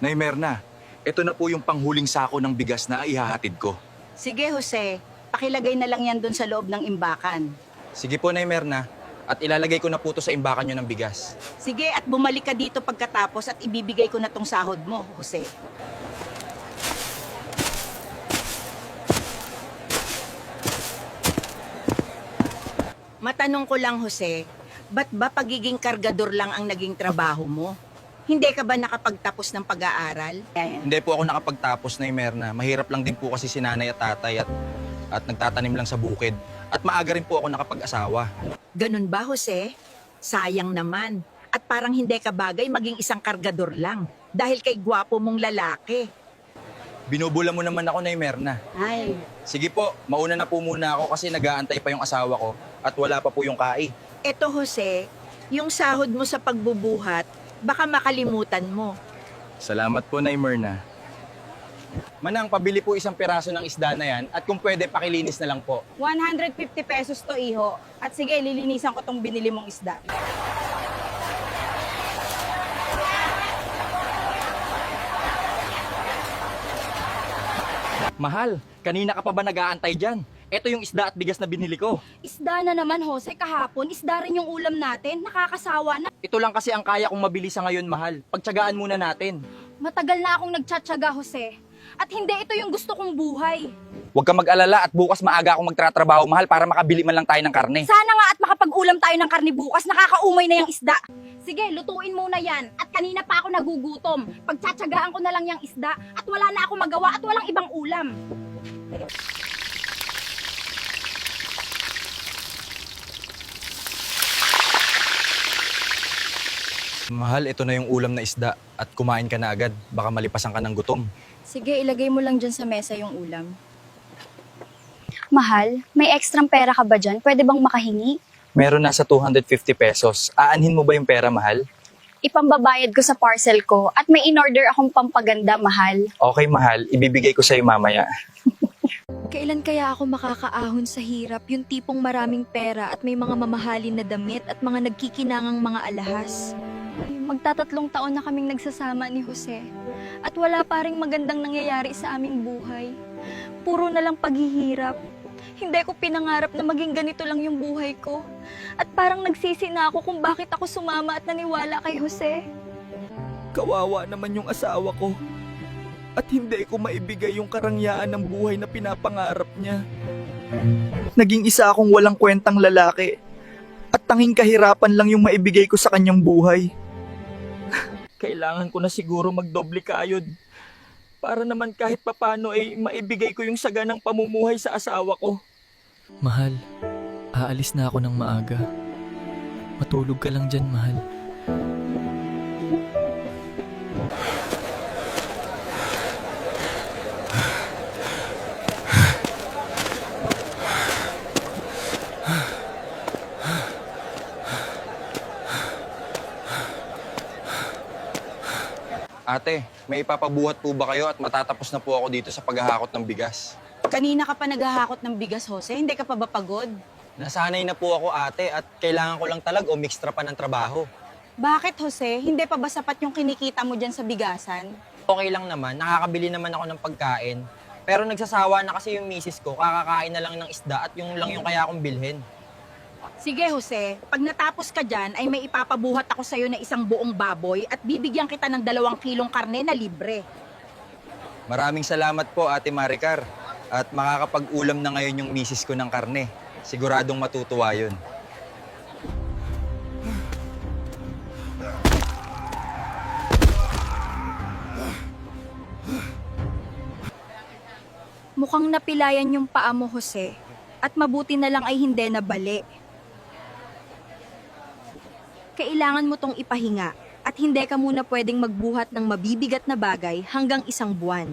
Nay Merna, ito na po yung panghuling sako ng bigas na ihahatid ko. Sige, Jose. Pakilagay na lang yan dun sa loob ng imbakan. Sige po, Nay Merna. At ilalagay ko na po to sa imbakan nyo ng bigas. Sige, at bumalik ka dito pagkatapos at ibibigay ko na tong sahod mo, Jose. Matanong ko lang, Jose, ba't ba pagiging kargador lang ang naging trabaho mo? Hindi ka ba nakapagtapos ng pag-aaral? Hindi po ako nakapagtapos, Nay Merna. Mahirap lang din po kasi si nanay at tatay at nagtatanim lang sa bukid. At maaga rin po ako nakapag-asawa. Ganun ba, Jose? Sayang naman. At parang hindi ka bagay maging isang kargador lang dahil kay gwapo mong lalaki. Binubula mo naman ako, Nay Merna. Ay, Sige po, mauna na po muna ako kasi nag-aantay pa yung asawa ko at wala pa po yung kai. eto Jose, yung sahod mo sa pagbubuhat, baka makalimutan mo. Salamat po, Nay Merna. Manang, pabili po isang piraso ng isda na yan at kung pwede, pakilinis na lang po. 150 pesos to, iho. At sige, lilinisan ko tong binili mong isda. Mahal, kanina ka pa ba nag-aantay dyan? Ito yung isda at bigas na binili ko. Isda na naman, Jose, kahapon. Isda rin yung ulam natin. Nakakasawa na. Ito lang kasi ang kaya kong mabili sa ngayon, mahal. Pagtyagaan muna natin. Matagal na akong nagtsatsaga, Jose. At hindi ito yung gusto kong buhay. Huwag ka mag-alala at bukas maaga akong magtratrabaho, mahal, para makabili man lang tayo ng karne. Sana nga at makapag-ulam tayo ng karne bukas. Nakakaumay na yung isda. Sige, lutuin muna yan. At kanina pa ako nagugutom. Pagtsatsagaan ko na lang yung isda. At wala na akong magawa at walang ibang ulam. Mahal, ito na yung ulam na isda at kumain ka na agad. Baka malipasan ka ng gutom. Sige, ilagay mo lang dyan sa mesa yung ulam. Mahal, may ekstrang pera ka ba dyan? Pwede bang makahingi? Meron nasa 250 pesos. Aanhin mo ba yung pera, mahal? Ipambabayad ko sa parcel ko at may in-order akong pampaganda, mahal. Okay, mahal. Ibibigay ko sa'yo mamaya. Kailan kaya ako makakaahon sa hirap, yung tipong maraming pera at may mga mamahalin na damit at mga nagkikinangang mga alahas? Magtatatlong taon na kaming nagsasama ni Jose at wala pa ring magandang nangyayari sa aming buhay. Puro na lang paghihirap. Hindi ko pinangarap na maging ganito lang yung buhay ko. At parang nagsisi na ako kung bakit ako sumama at naniwala kay Jose. Kawawa naman yung asawa ko. At hindi ko maibigay yung karangyaan ng buhay na pinapangarap niya. Naging isa akong walang kwentang lalaki. At tanging kahirapan lang yung maibigay ko sa kanyang buhay. Kailangan ko na siguro magdoble kayod. Para naman kahit papano ay maibigay ko yung saganang pamumuhay sa asawa ko. Mahal, aalis na ako ng maaga. Matulog ka lang dyan, mahal. Ate, may ipapabuhat po ba kayo at matatapos na po ako dito sa paghahakot ng bigas? Kanina ka pa naghahakot ng bigas, Jose. Hindi ka pa ba pagod? Nasanay na po ako, ate, at kailangan ko lang talag o mixtra pa ng trabaho. Bakit, Jose? Hindi pa ba sapat yung kinikita mo dyan sa bigasan? Okay lang naman, nakakabili naman ako ng pagkain. Pero nagsasawa na kasi yung misis ko, kakakain na lang ng isda at yung lang yung kaya akong bilhin. Sige, Jose. Pag natapos ka dyan, ay may ipapabuhat ako sa'yo na isang buong baboy at bibigyan kita ng 2 kilong karne na libre. Maraming salamat po, Ate Maricar. At makakapag-ulam na ngayon yung misis ko ng karne. Siguradong matutuwa yun. Mukhang napilayan yung paa mo, Jose. At mabuti na lang ay hindi nabali. Kailangan mo tong ipahinga at hindi ka muna pwedeng magbuhat ng mabibigat na bagay hanggang 1 buwan.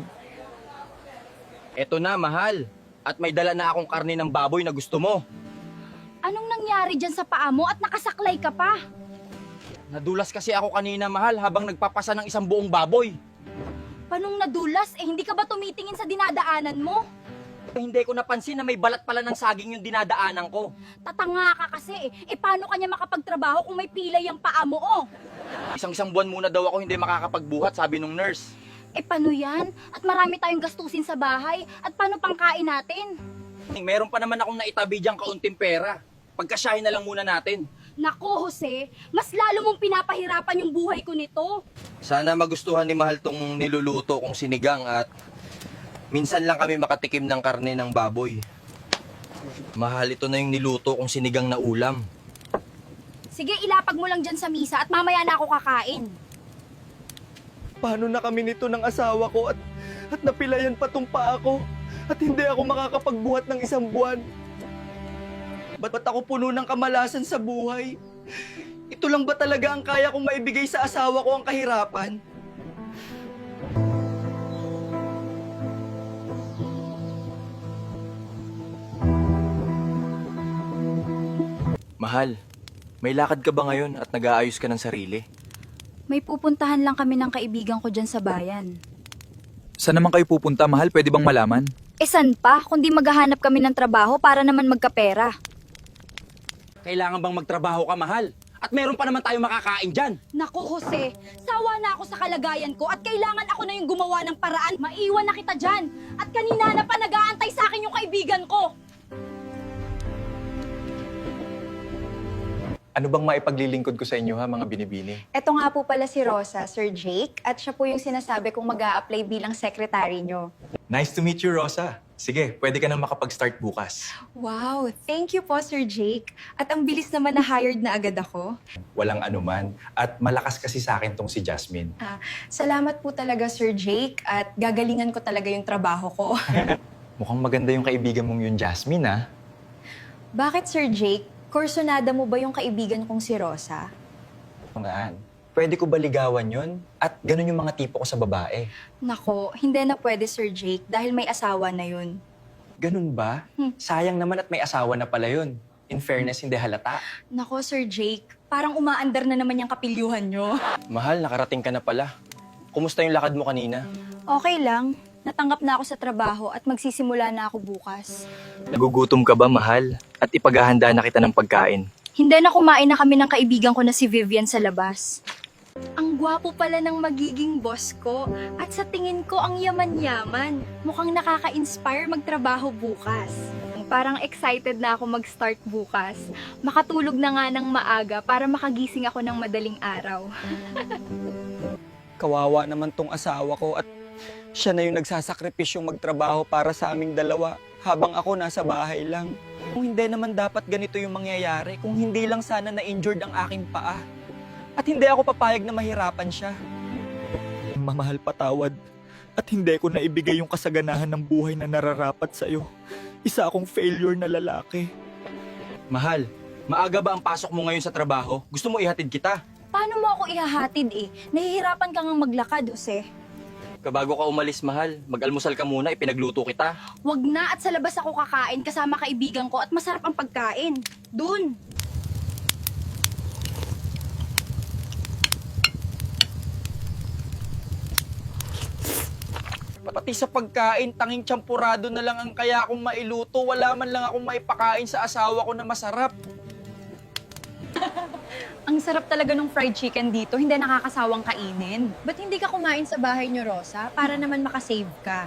Eto na, mahal. At may dala na akong karne ng baboy na gusto mo. Anong nangyari dyan sa paa mo at nakasaklay ka pa? Nadulas kasi ako kanina, mahal, habang nagpapasa ng isang buong baboy. Panong nadulas, hindi ka ba tumitingin sa dinadaanan mo? Hindi ko napansin na may balat pala ng saging yung dinadaanan ko. Tatanga ka kasi eh. Paano kanya makapagtrabaho kung may pilay ang paa mo oh? Isang buwan muna daw ako hindi makakapagbuhat, sabi nung nurse. Paano yan? At marami tayong gastusin sa bahay. At paano pangkain natin? Meron pa naman akong naitabi diyang kaunting pera. Pagkasyahin na lang muna natin. Nako, Jose, mas lalo mong pinapahirapan yung buhay ko nito. Sana magustuhan ni Mahal tong niluluto kong sinigang at minsan lang kami makatikim ng karne ng baboy. Mahal, ito na yung niluto kong sinigang na ulam. Sige, ilapag mo lang dyan sa misa at mamaya na ako kakain. Paano na kami nito ng asawa ko at napilayan pa tong paa ko at hindi ako makakapagbuhat ng 1 buwan? Ba't ako puno ng kamalasan sa buhay? Ito lang ba talaga ang kaya kong maibigay sa asawa ko ang kahirapan? Mahal, may lakad ka ba ngayon at nag-aayos ka ng sarili? May pupuntahan lang kami ng kaibigan ko dyan sa bayan. Saan naman kayo pupunta, Mahal? Pwede bang malaman? San pa? Kundi maghahanap kami ng trabaho para naman magkapera. Kailangan bang magtrabaho ka, Mahal? At meron pa naman tayo makakain dyan. Naku, Jose, sawa na ako sa kalagayan ko at kailangan ako na yung gumawa ng paraan. Maiwan na kita dyan. At kanina na pa nag-aantay sa akin yung kaibigan ko. Ano bang maipaglilingkod ko sa inyo ha, mga binibini? Ito nga po pala si Rosa, Sir Jake, at siya po yung sinasabi kong mag-a-apply bilang secretary nyo. Nice to meet you, Rosa. Sige, pwede ka nang makapag-start bukas. Wow, thank you po, Sir Jake. At ang bilis naman na hired na agad ako. Walang anuman. At malakas kasi sa akin tong si Jasmine. Salamat po talaga, Sir Jake, at gagalingan ko talaga yung trabaho ko. Mukhang maganda yung kaibigan mong yun, Jasmine, ha? Bakit, Sir Jake? Kursunada mo ba yung kaibigan kong si Rosa? Tungaan. Pwede ko ba ligawan yun? At ganun yung mga tipo ko sa babae. Nako, hindi na pwede, Sir Jake, dahil may asawa na yun. Ganun ba? Sayang naman at may asawa na pala yun. In fairness, hindi halata. Nako, Sir Jake, parang umaandar na naman yung kapilyuhan nyo. Mahal, nakarating ka na pala. Kumusta yung lakad mo kanina? Okay lang. Natanggap na ako sa trabaho at magsisimula na ako bukas. Nagugutom ka ba, mahal? At ipaghahanda na kita ng pagkain. Hindi na kumain na kami ng kaibigan ko na si Vivian sa labas. Ang gwapo pala ng magiging boss ko. At sa tingin ko, ang yaman-yaman. Mukhang nakaka-inspire magtrabaho bukas. Parang excited na ako mag-start bukas. Makatulog na nga ng maaga para makagising ako ng madaling araw. Kawawa naman tong asawa ko at siya na yung nagsasakripisyong magtrabaho para sa aming dalawa habang ako nasa bahay lang. Kung hindi naman dapat ganito yung mangyayari, kung hindi lang sana na-injured ang aking paa. At hindi ako papayag na mahirapan siya. Mamahal, patawad. At hindi ko naibigay yung kasaganahan ng buhay na nararapat sa'yo. Isa akong failure na lalaki. Mahal, maaga ba ang pasok mo ngayon sa trabaho? Gusto mo ihatid kita? Paano mo ako ihahatid eh? Nahihirapan ka ngang maglakad, Jose. Kabago ka umalis, Mahal, mag-almusal ka muna, ipinagluto kita. Wag na at sa labas ako kakain kasama kaibigan ko at masarap ang pagkain. Dun! Pati sa pagkain, tanging tsampurado na lang ang kaya akong mailuto. Wala man lang akong maipakain sa asawa ko na masarap. Ang sarap talaga ng fried chicken dito, hindi nakakasawang kainin. Ba't hindi ka kumain sa bahay niyo, Rosa? Para naman makasave ka.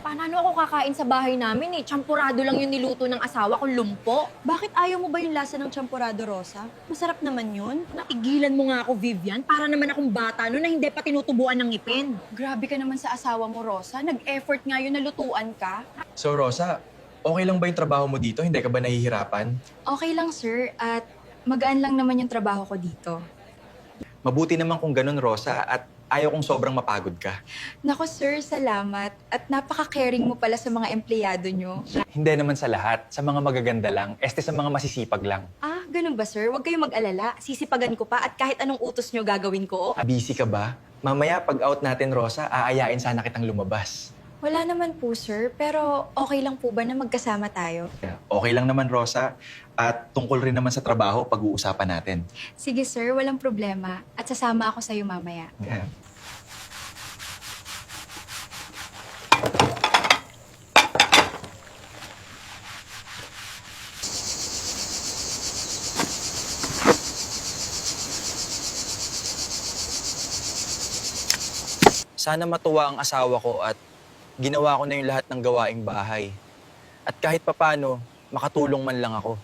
Paano ako kakain sa bahay namin eh? Champurado lang yung niluto ng asawa ko, lumpo. Bakit ayaw mo ba yung lasa ng champurado, Rosa? Masarap naman yun. Napigilan mo nga ako, Vivian, para naman akong bata no na hindi pa tinutubuan ng ngipin. Grabe ka naman sa asawa mo, Rosa. Nag-effort nga yun na lutuan ka. So, Rosa, okay lang ba yung trabaho mo dito? Hindi ka ba nahihirapan? Okay lang, sir. At magaan lang naman yung trabaho ko dito. Mabuti naman kung ganun, Rosa, at ayaw kong sobrang mapagod ka. Nako, sir, salamat. At napaka-caring mo pala sa mga empleyado nyo. Hindi naman sa lahat. Sa mga magaganda lang. Sa mga masisipag lang. Ah, ganun ba, sir? Huwag kayong mag-alala. Sisipagan ko pa at kahit anong utos nyo gagawin ko. Busy ka ba? Mamaya, pag out natin, Rosa, aayain sana kitang lumabas. Wala naman po, sir. Pero okay lang po ba na magkasama tayo? Okay lang naman, Rosa. At tungkol rin naman sa trabaho, pag-uusapan natin. Sige, sir. Walang problema. At sasama ako sa'yo mamaya. Yeah. Sana matuwa ang asawa ko at ginawa ko na yung lahat ng gawaing bahay. At kahit papano, makatulong man lang ako.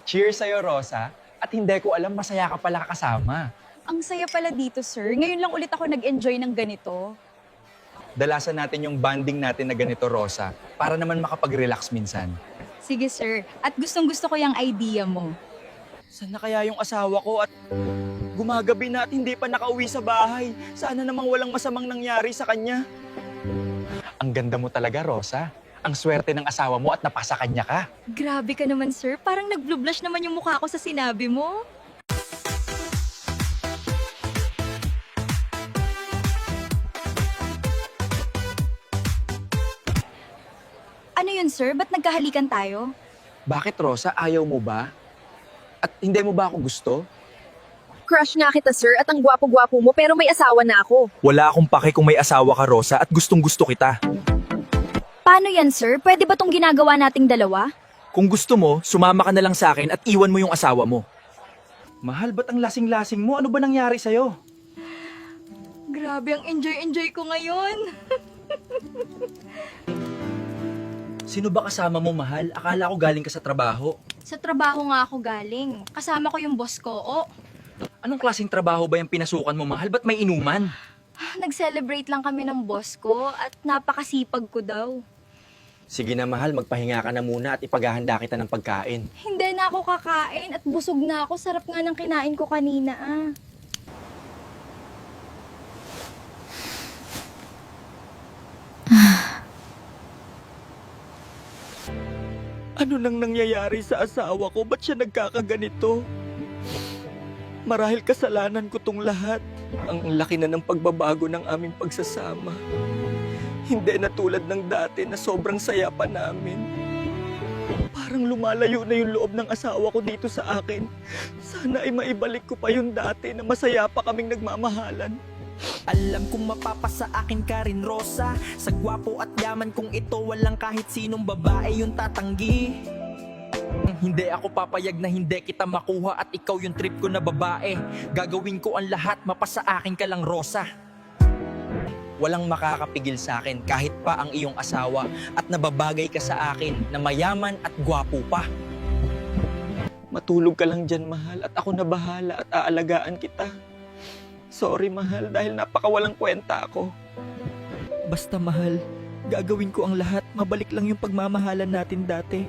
Cheers sa'yo, Rosa. At hindi ko alam, masaya ka pala kasama. Ang saya pala dito, sir. Ngayon lang ulit ako nag-enjoy ng ganito. Dalasan natin yung bonding natin na ganito, Rosa, para naman makapag-relax minsan. Sige, sir. At gustong-gusto ko yung idea mo. Saan na kaya yung asawa ko at gumagabi na at hindi pa nakauwi sa bahay? Sana namang walang masamang nangyari sa kanya. Ang ganda mo talaga, Rosa. Ang swerte ng asawa mo at napasa kanya ka. Grabe ka naman, sir. Parang nag-blue-blush naman yung mukha ko sa sinabi mo. Ano yun, sir? Ba't nagkahalikan tayo? Bakit, Rosa? Ayaw mo ba? At hindi mo ba ako gusto? Crush nga kita, sir, at ang gwapo-gwapo mo, pero may asawa na ako. Wala akong pake kung may asawa ka, Rosa, at gustong-gusto kita. Paano yan, sir? Pwede ba tong ginagawa nating dalawa? Kung gusto mo, sumama ka na lang sa akin at iwan mo yung asawa mo. Mahal, ba't ang lasing-lasing mo? Ano ba nangyari sa'yo? Grabe, ang enjoy-enjoy ko ngayon. Sino ba kasama mo, mahal? Akala ko galing ka sa trabaho. Sa trabaho nga ako galing. Kasama ko yung boss ko. Oh, Anong klaseng trabaho ba yung pinasukan mo, mahal? Ba't may inuman? nag-celebrate lang kami ng boss ko at napakasipag ko daw. Sige na, mahal. Magpahinga ka na muna at ipaghahanda kita ng pagkain. Hindi na ako kakain at busog na ako. Sarap nga ng kinain ko kanina ah. Ano nang nangyayari sa asawa ko? Ba't siya nagkakaganito? Marahil kasalanan ko tong lahat. Ang laki na ng pagbabago ng aming pagsasama. Hindi na tulad ng dati na sobrang saya pa namin. Parang lumalayo na yung loob ng asawa ko dito sa akin. Sana ay maibalik ko pa yung dati na masaya pa kaming nagmamahalan. Alam kong mapapasa akin ka rin, Rosa. Sa gwapo at yaman kong ito, walang kahit sinong babae yung tatanggi. Hindi ako papayag na hindi kita makuha at ikaw yung trip ko na babae. Gagawin ko ang lahat, mapasa akin ka lang, Rosa. Walang makakapigil sa akin kahit pa ang iyong asawa at nababagay ka sa akin na mayaman at gwapo pa. Matulog ka lang dyan, mahal, at ako na bahala at aalagaan kita. Sorry, mahal, dahil napakawalang kwenta ako. Basta, mahal, gagawin ko ang lahat. Mabalik lang yung pagmamahalan natin dati.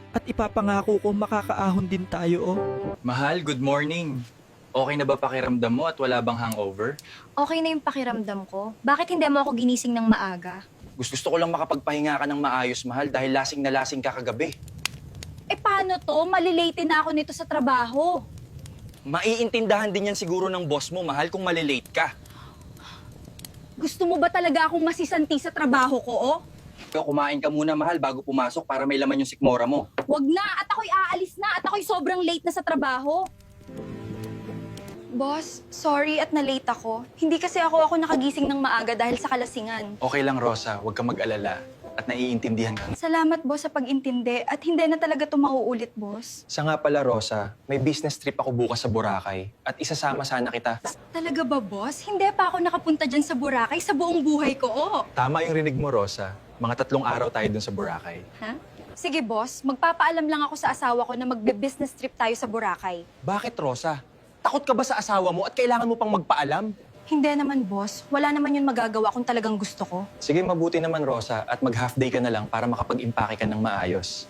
At ipapangako ko makakaahon din tayo, oh. Mahal, good morning. Okay na ba pakiramdam mo at wala bang hangover? Okay na yung pakiramdam ko. Bakit hindi mo ako ginising ng maaga? Gusto ko lang makapagpahinga ka ng maayos, mahal, dahil lasing na lasing ka kagabi. Eh paano to? Malilate na ako nito sa trabaho. Maiintindahan din yan siguro ng boss mo, mahal, kung malilate ka. Gusto mo ba talaga akong masisanti sa trabaho ko, oh? Ikaw, kumain ka muna, mahal, bago pumasok para may laman yung sikmora mo. Wag na, at ako'y aalis na, at ako'y sobrang late na sa trabaho. Boss, sorry at na-late ako. Hindi kasi ako nakagising ng maaga dahil sa kalasingan. Okay lang, Rosa. Huwag ka mag-alala. At naiintindihan ka. Salamat, boss, sa pag-intindi. At hindi na talaga ito mauulit, boss. Siya nga pala, Rosa, may business trip ako bukas sa Boracay. At isasama sana kita. Talaga ba, boss? Hindi pa ako nakapunta dyan sa Boracay sa buong buhay ko, oh. Tama yung rinig mo, Rosa. Mga 3 araw tayo dun sa Boracay. Ha? Sige, boss. Magpapaalam lang ako sa asawa ko na magbe-business trip tayo sa Boracay. Bakit, Rosa? Takot ka ba sa asawa mo at kailangan mo pang magpaalam? Hindi naman, boss. Wala naman yun magagawa kung talagang gusto ko. Sige, mabuti naman, Rosa. At mag-half day ka na lang para makapag-impake ka ng maayos.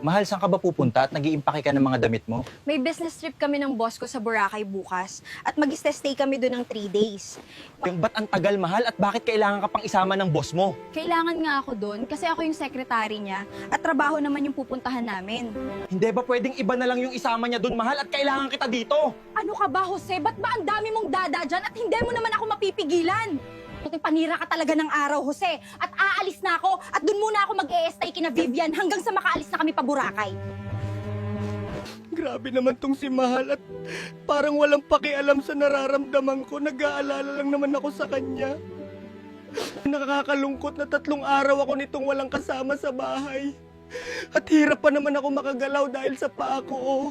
Mahal, saan ka ba pupunta at nag-iimpake ka ng mga damit mo? May business trip kami ng boss ko sa Boracay bukas. At mag-stay kami doon ng 3 days. Yung ba't ang tagal, mahal, at bakit kailangan ka pang isama ng boss mo? Kailangan nga ako doon kasi ako yung secretary niya at trabaho naman yung pupuntahan namin. Hindi ba pwedeng iba na lang yung isama niya doon, mahal, at kailangan kita dito? Ano ka ba, Jose? Ba't ba ang dami mong dada dyan at hindi mo naman ako mapipigilan? Panira ka talaga ng araw, Jose. At aalis na ako at dun muna ako mag-e-stay kina Vivian hanggang sa makaalis na kami pa Boracay. Grabe naman tong si Mahal at parang walang pakialam sa nararamdaman ko. Nag-aalala lang naman ako sa kanya. Nakakalungkot na 3 araw ako nitong walang kasama sa bahay. At hirap pa naman ako makagalaw dahil sa paa ko, oh.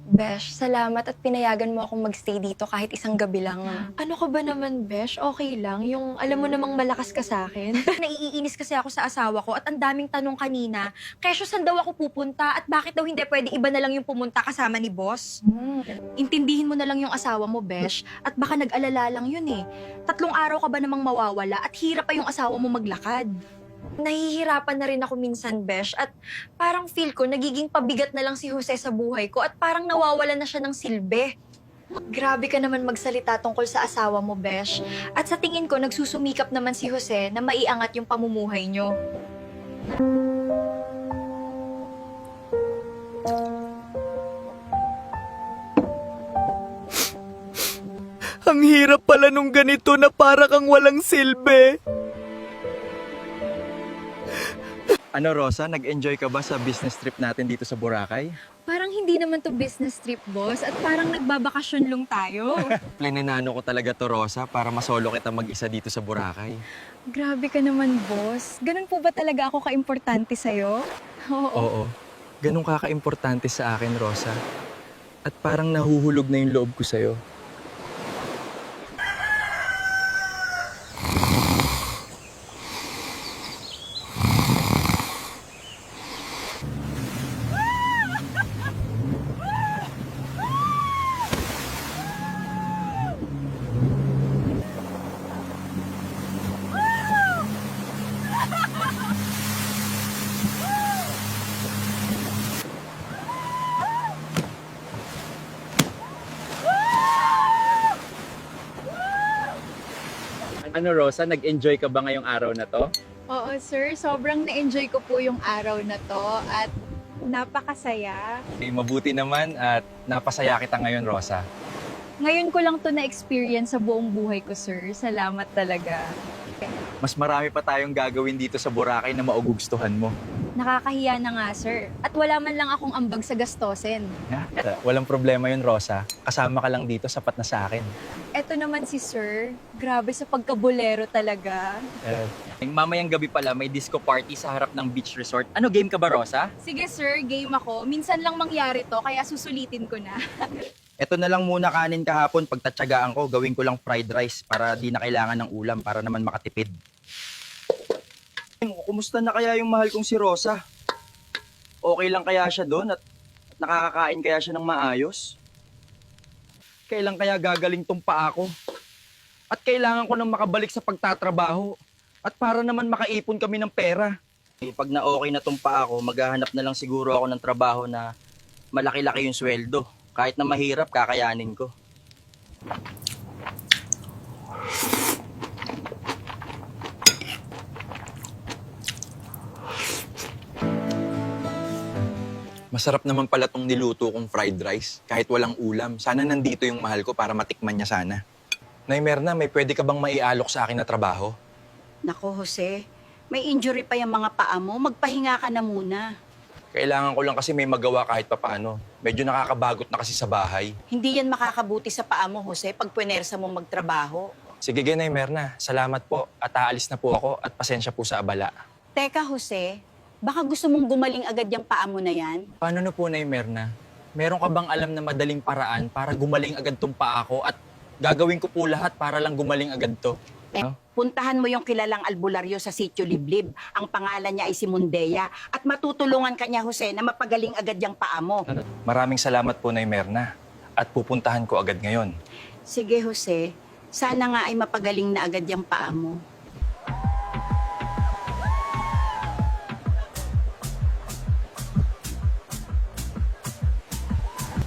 Besh, salamat at pinayagan mo akong magstay dito kahit isang gabi lang. Ano ka ba naman, Besh? Okay lang. Yung alam mo namang malakas ka sa akin. Naiinis kasi ako sa asawa ko at ang daming tanong kanina, kesyo saan daw ako pupunta at bakit daw hindi pwede iba na lang yung pumunta kasama ni boss? Intindihin mo na lang yung asawa mo, Besh, at baka nag-alala lang yun eh. 3 araw ka ba namang mawawala at hirap pa yung asawa mo maglakad? Nahihirapan na rin ako minsan, Besh, at parang feel ko nagiging pabigat na lang si Jose sa buhay ko at parang nawawala na siya ng silbi. Grabe ka naman magsalita tungkol sa asawa mo, Besh. At sa tingin ko, nagsusumikap naman si Jose na maiangat yung pamumuhay nyo. Ang hirap pala nung ganito na para kang walang silbi. Ano Rosa, nag-enjoy ka ba sa business trip natin dito sa Boracay? Parang hindi naman to business trip, boss. At parang nagbabakasyon lang tayo. Planinano ko talaga to, Rosa, para masolo kita mag-isa dito sa Boracay. Grabe ka naman, boss. Ganun po ba talaga ako ka-importante sa'yo? Oo. Ganun kaka-importante sa akin, Rosa. At parang nahuhulog na yung loob ko sa'yo. Ano Rosa, nag-enjoy ka ba ngayong araw na to? Oo, sir. Sobrang na-enjoy ko po yung araw na to at napakasaya. Mabuti naman at napasaya kita ngayon, Rosa. Ngayon ko lang to na-experience sa buong buhay ko, sir. Salamat talaga. Mas marami pa tayong gagawin dito sa Boracay na maugugustuhan mo. Nakakahiya na nga, sir. At wala man lang akong ambag sa gastosin. Walang problema yun, Rosa. Kasama ka lang dito, sapat na sa akin. Eto naman si sir. Grabe sa pagkabulero talaga. Mamayang gabi pala, may disco party sa harap ng beach resort. Ano, game ka ba, Rosa? Sige, sir. Game ako. Minsan lang mangyari to, kaya susulitin ko na. Ito na lang muna kanin kahapon, pagtatsagaan ko, gawin ko lang fried rice para di na kailangan ng ulam, para naman makatipid. Kumusta na kaya yung mahal kong si Rosa? Okay lang kaya siya doon at nakakakain kaya siya ng maayos? Kailan kaya gagaling tong paa ko? At kailangan ko nang makabalik sa pagtatrabaho at para naman makaipon kami ng pera. Pag na okay na tong paa ko, maghahanap na lang siguro ako ng trabaho na malaki-laki yung sweldo. Kahit na mahirap, kakayanin ko. Masarap naman pala tong niluto kong fried rice, kahit walang ulam. Sana nandito yung mahal ko para matikman niya sana. Nay Merna, may pwede ka bang maialok sa akin na trabaho? Nako, Jose. May injury pa yung mga paa mo. Magpahinga ka na muna. Kailangan ko lang kasi may magawa kahit papaano. Medyo nakakabagot na kasi sa bahay. Hindi yan makakabuti sa paa mo, Jose, pag puwersa mo magtrabaho. Sige, Nay Merna. Salamat po at aalis na po ako at pasensya po sa abala. Teka, Jose, baka gusto mong gumaling agad yung paa mo na yan? Paano na po, Nay Merna? Meron ka bang alam na madaling paraan para gumaling agad tong paa ko at gagawin ko po lahat para lang gumaling agad to? Puntahan mo yung kilalang albularyo sa Sitio Liblib. Ang pangalan niya ay si Mundea. At matutulungan ka niya, Jose, na mapagaling agad yung paa mo. Maraming salamat po, Nay Merna. At pupuntahan ko agad ngayon. Sige, Jose. Sana nga ay mapagaling na agad yung paa mo.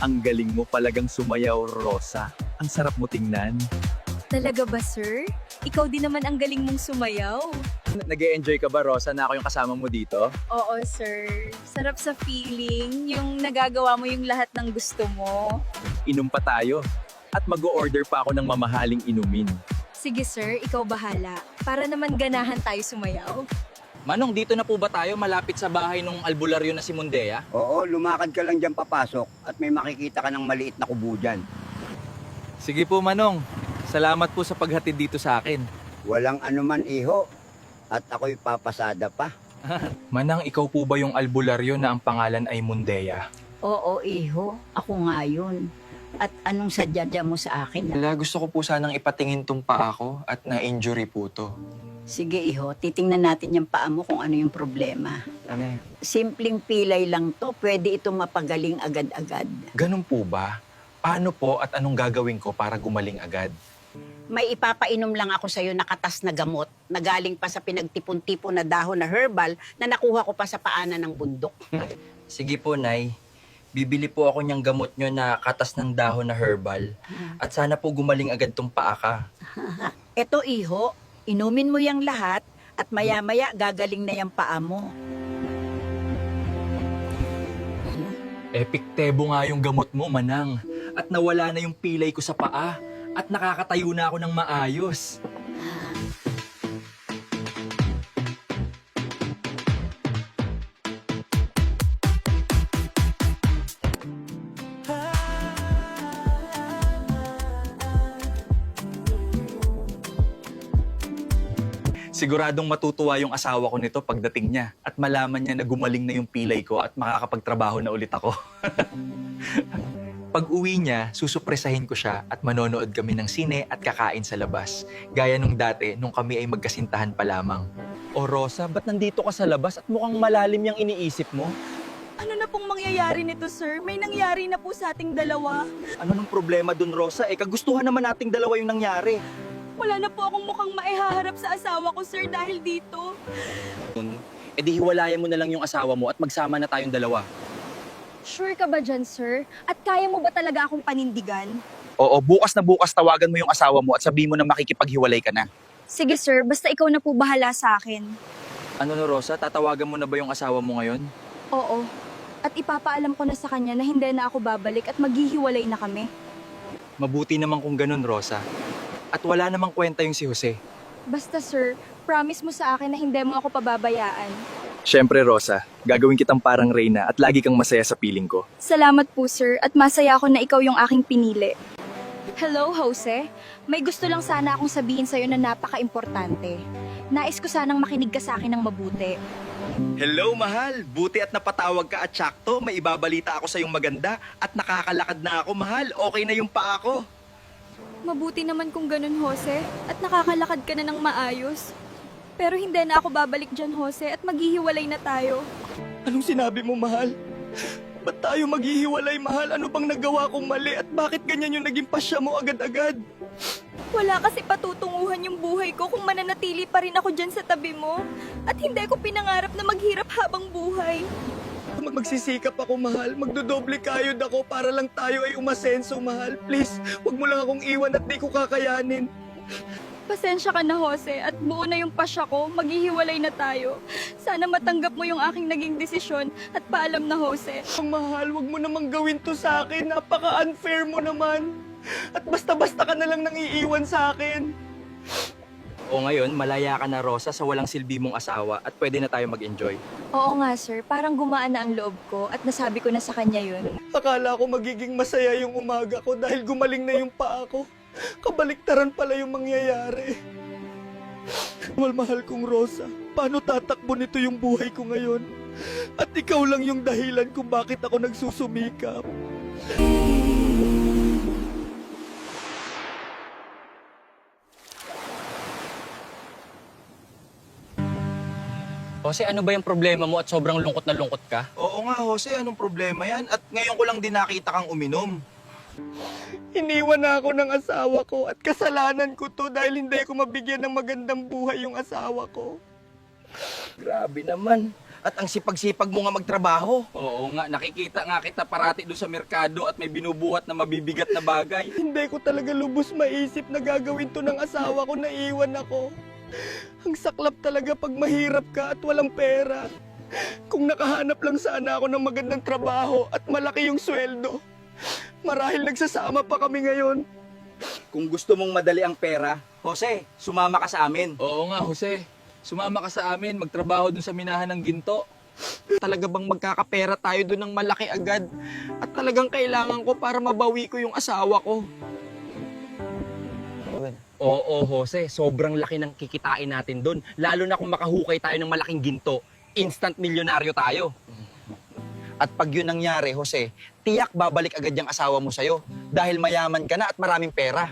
Ang galing mo palagang sumayaw, Rosa. Ang sarap mo tingnan. Talaga ba, sir? Ikaw din naman ang galing mong sumayaw. Nag-e-enjoy ka ba, Rosa, na ako yung kasama mo dito? Oo, sir. Sarap sa feeling. Yung nagagawa mo yung lahat ng gusto mo. Inom pa tayo. At mag-o-order pa ako ng mamahaling inumin. Sige, sir. Ikaw bahala. Para naman ganahan tayo sumayaw. Manong, dito na po ba tayo malapit sa bahay ng albularyo na si Mundea? Oo, lumakad ka lang dyan papasok at may makikita ka ng maliit na kubo dyan. Sige po, Manong. Salamat po sa paghatid dito sa akin. Walang anuman iho at ako'y papasada pa. Manang, ikaw po ba yung albularyo na ang pangalan ay Mundea? Oo, iho. Ako nga yun. At anong sadya mo sa akin? Wala, gusto ko po sanang ipatingin tong paa ko at na-injury po to. Sige, iho. Titingnan natin yung paa mo kung ano yung problema. Ano? Simpleng pilay lang to. Pwede ito mapagaling agad-agad. Ganun po ba? Paano po at anong gagawin ko para gumaling agad? May ipapainom lang ako sa'yo na katas na gamot na galing pa sa pinagtipon-tipon na dahon na herbal na nakuha ko pa sa paanan ng bundok. Sige po, Nay. Bibili po ako niyang gamot nyo na katas ng dahon na herbal. At sana po gumaling agad tong paa ka. Eto, iho. Inumin mo yung lahat at maya-maya gagaling na yung paa mo. Epiktebo nga yung gamot mo, Manang. At nawala na yung pilay ko sa paa. At nakakatayo na ako ng maayos. Siguradong matutuwa yung asawa ko nito pagdating niya at malaman niya na gumaling na yung pilay ko at makakapagtrabaho na ulit ako. Pag uwi niya, susupresahin ko siya at manonood kami ng sine at kakain sa labas. Gaya nung dati, nung kami ay magkasintahan pa lamang. O Rosa, ba't nandito ka sa labas at mukhang malalim yung iniisip mo? Ano na pong mangyayari nito, sir? May nangyari na po sa ating dalawa. Ano nung problema dun, Rosa? Kagustuhan naman nating dalawa yung nangyari. Wala na po akong mukhang maihaharap sa asawa ko, sir, dahil dito. Di hiwalayan mo na lang yung asawa mo at magsama na tayong dalawa. Sure ka ba dyan, sir? At kaya mo ba talaga akong panindigan? Oo, bukas na bukas tawagan mo yung asawa mo at sabihin mo na makikipaghiwalay ka na. Sige, sir. Basta ikaw na po bahala sa akin. Ano no, Rosa? Tatawagan mo na ba yung asawa mo ngayon? Oo. At ipapaalam ko na sa kanya na hindi na ako babalik at maghihiwalay na kami. Mabuti naman kung ganun, Rosa. At wala namang kwenta yung si Jose. Basta, sir, promise mo sa akin na hindi mo ako pababayaan. Siyempre, Rosa, gagawin kitang parang reyna at lagi kang masaya sa piling ko. Salamat po, sir, at masaya ako na ikaw yung aking pinili. Hello, Jose. May gusto lang sana akong sabihin sa'yo na napaka-importante. Nais ko sanang makinig ka sa akin ng mabuti. Hello, mahal. Buti at napatawag ka at sakto. May ibabalita ako sa iyong maganda at nakakalakad na ako, mahal. Okay na yung paa ko. Mabuti naman kung ganun, Jose, at nakakalakad ka na ng maayos. Pero hindi na ako babalik dyan, Jose, at maghihiwalay na tayo. Anong sinabi mo, mahal? Ba't tayo maghihiwalay, mahal? Ano bang nagawa kong mali at bakit ganyan yung naging pasya mo agad-agad? Wala kasi patutunguhan yung buhay ko kung mananatili pa rin ako dyan sa tabi mo. At hindi ko pinangarap na maghirap habang buhay. Magsisikap ako, mahal. Magdodoble kayod ako para lang tayo ay umasenso, mahal. Please, wag mo lang akong iwan at di ko kakayanin. Pasensya ka na, Jose, at buo na yung pasya ko. Maghihiwalay na tayo. Sana matanggap mo yung aking naging desisyon at paalam na, Jose. Mahal, wag mo namang gawin to sa akin. Napaka-unfair mo naman. At basta-basta ka na lang nang iiwan sa akin. O ngayon, malaya ka na, Rosa, sa walang silbi mong asawa at pwede na tayo mag-enjoy. Oo nga, sir. Parang gumaan na ang loob ko at nasabi ko na sa kanya yun. Akala ko magiging masaya yung umaga ko dahil gumaling na yung paa ko. Kabaliktaran pala yung mangyayari. Mahal kong Rosa, paano tatakbo nito yung buhay ko ngayon? At ikaw lang yung dahilan kung bakit ako nagsusumikap. Jose, ano ba yung problema mo at sobrang lungkot na lungkot ka? Oo nga, Jose, anong problema yan? At ngayon ko lang din nakita kang uminom. Iniwan na ako ng asawa ko at kasalanan ko to dahil hindi ko mabigyan ng magandang buhay yung asawa ko. Grabe naman. At ang sipag-sipag mo nga magtrabaho. Oo nga, nakikita nga kita parati doon sa merkado at may binubuhat na mabibigat na bagay. Hindi ko talaga lubos maisip na gagawin to ng asawa ko na iwan ako. Ang saklap talaga pag mahirap ka at walang pera. Kung nakahanap lang sana ako ng magandang trabaho at malaki yung sweldo, marahil nagsasama pa kami ngayon. Kung gusto mong madali ang pera, Jose, sumama ka sa amin. Oo nga, Jose. Sumama ka sa amin, magtrabaho dun sa minahan ng ginto. Talaga bang magkakapera tayo doon ng malaki agad? At talagang kailangan ko para mabawi ko yung asawa ko. Oo, Jose. Sobrang laki ng kikitain natin doon. Lalo na kung makahukay tayo ng malaking ginto. Instant milyonaryo tayo. At pag yun nangyari, Jose, tiyak babalik agad yung asawa mo sa'yo dahil mayaman ka na at maraming pera.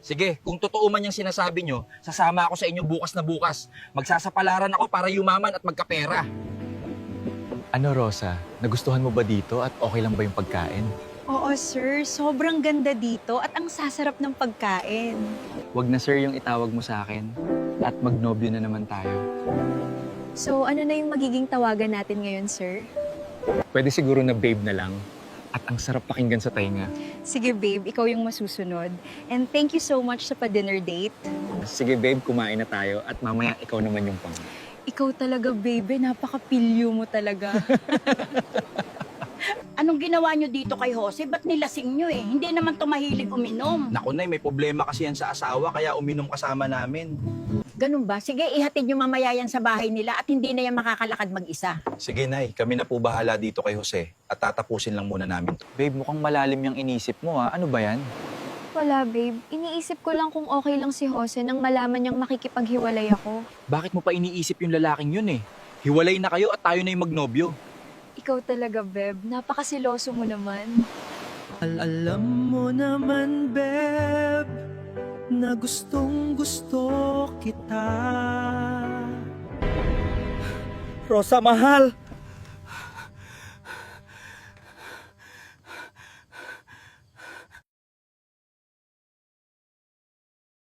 Sige, kung totoo man yung sinasabi nyo, sasama ako sa inyo bukas na bukas. Magsasapalaran ako para yumaman at magkapera. Ano, Rosa? Nagustuhan mo ba dito at okay lang ba yung pagkain? Oo, sir. Sobrang ganda dito at ang sasarap ng pagkain. Wag na sir yung itawag mo sa akin at magnobyo na naman tayo. So, ano na yung magiging tawagan natin ngayon, sir? Pwede siguro na babe na lang at ang sarap pakinggan sa tainga. Sige, babe. Ikaw yung masusunod. And thank you so much sa pa-dinner date. Sige babe, kumain na tayo at mamaya ikaw naman yung pang. Ikaw talaga, babe. Napaka-pilyo mo talaga. Anong ginawa nyo dito kay Jose? Ba't nilasing nyo eh? Hindi naman tumahilig uminom. Naku, Nay, may problema kasi yan sa asawa kaya uminom kasama namin. Ganun ba? Sige, ihatid nyo mamaya yan sa bahay nila at hindi na yan makakalakad mag-isa. Sige, Nay, kami na po bahala dito kay Jose at tatapusin lang muna namin to. Babe, mukhang malalim yung inisip mo ha. Ano ba yan? Wala, babe. Iniisip ko lang kung okay lang si Jose nang malaman niyang makikipaghiwalay ako. Bakit mo pa iniisip yung lalaking yun eh? Hiwalay na kayo at tayo na yung magnobyo. Ikaw talaga, Beb. Napakasiloso mo naman. Alam mo naman, Beb, na gustong gusto kita. Rosa, mahal!